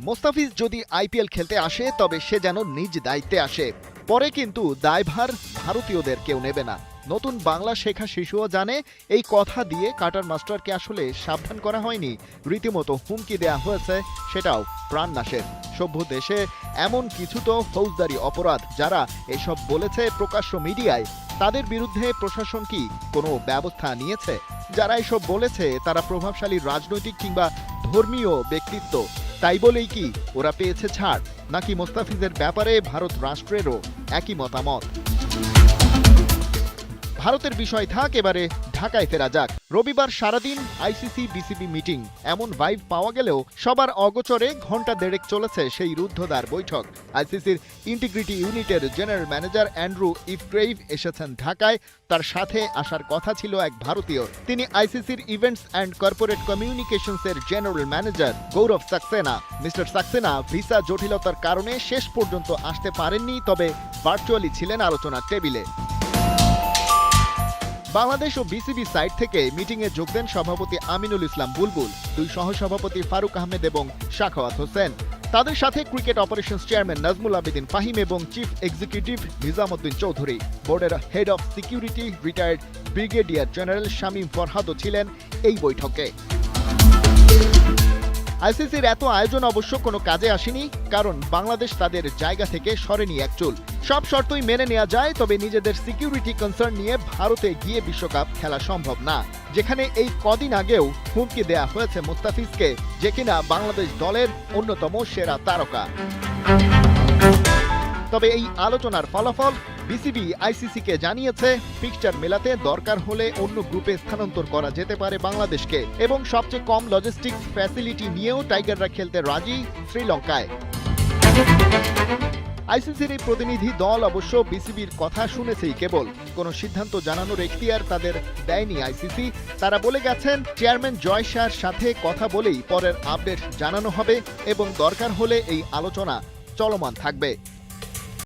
মোস্তাফিজ যদি আইপিএল খেলতে আসে তবে সে যেন নিজ দায়িত্বে আসে, পরে কিন্তু দায়ভার ভারতীয়দের কেউ নেবে না। নতুন বাংলা শেখা শিশুও জানে এই কথা দিয়ে কাটার মাস্টারকে আসলে সাবধান করা হয়নি, রীতিমতো হুমকি দেয়া হয়েছে, সেটাও প্রাণনাশের। সভ্য দেশে এমন কিছু তো ফৌজদারি অপরাধ। যারা এসব বলেছে প্রকাশ্য মিডিয়ায়, তাদের বিরুদ্ধে প্রশাসন কি কোনো ব্যবস্থা নিয়েছে? যারা এসব বলেছে তারা প্রভাবশালী রাজনৈতিক কিংবা ধর্মীয় ব্যক্তিত্ব, তাই বলেই কি ওরা পেয়েছে ছাড়, নাকি মোস্তাফিজের ব্যাপারে ভারত রাষ্ট্রেরও একই মতামত? ভারতের বিষয় থাক, এবারে ঢাকায় ফেরা যাক। রবিবার সারাদিন আইসিসি বিসিবি মিটিং, এমন ভাইব পাওয়া গেলেও সবার অগোচরে ঘণ্টা দেড়েক চলেছে সেই রুদ্ধদ্বার বৈঠক। আইসিসির ইন্টিগ্রিটি ইউনিটের জেনারেল ম্যানেজার অ্যান্ড্রু ইফগ্রেইভ এসেছেন ঢাকায়। তার সাথে আসার কথা ছিল এক ভারতীয়। তিনি আইসিসির ইভেন্টস অ্যান্ড কর্পোরেট কমিউনিকেশনসের general manager Gaurav Saxena. Mister Saxena visa জটিলতার কারণে শেষ পর্যন্ত আসতে পারেননি, তবে ভার্চুয়ালি ছিলেন আলোচনার টেবিলে। বাংলাদেশ ও বিসিবি সাইড থেকে মিটিংয়ে যোগ দেন সভাপতি আমিনুল ইসলাম বুলবুল, দুই সহসভাপতি ফারুক আহমেদ এবং শাখাওয়াত হোসেন। তাদের সাথে cricket operations chairman Nazmul Abedin Fahim এবং চিফ এক্সিকিউটিভ নিজামুদ্দিন চৌধুরী। বোর্ডের head of security retired brigadier general Shamim ফরহাদও ছিলেন এই বৈঠকে। আইসিসির এত আয়োজন অবশ্য কোনো কাজে আসেনি, কারণ বাংলাদেশ তাদের জায়গা থেকে সরেনি এক চুল। সব শর্তই মেনে নেওয়া যায়, তবে নিজেদের সিকিউরিটি কনসার্ন নিয়ে ভারতে গিয়ে বিশ্বকাপ খেলা সম্ভব না, যেখানে এই কদিন আগেও হুমকি দেয়া হয়েছে মোস্তাফিজকে, যে কিনা বাংলাদেশ দলের অন্যতম সেরা তারকা। তবে এই আলোচনার ফলাফল বিসিবি আইসিসিকে জানিয়েছে ফিক্সচার মেলাতে দরকার হলে অন্য গ্রুপে স্থানান্তর করা যেতে পারে বাংলাদেশকে, এবং সবচেয়ে কম লজিস্টিক্স ফ্যাসিলিটি নিয়েও টাইগাররা খেলতে রাজি শ্রীলঙ্কায়। আইসিসির এই প্রতিনিধি দল অবশ্য বিসিবির কথা শুনেছেই কেবল, কোনো সিদ্ধান্ত জানানোর এখতিয়ার তাদের দেয়নি আইসিসি। তারা বলে গেছেন চেয়ারম্যান জয় শাহর সাথে কথা বলেই পরের আপডেট জানানো হবে এবং দরকার হলে এই আলোচনা চলমান থাকবে।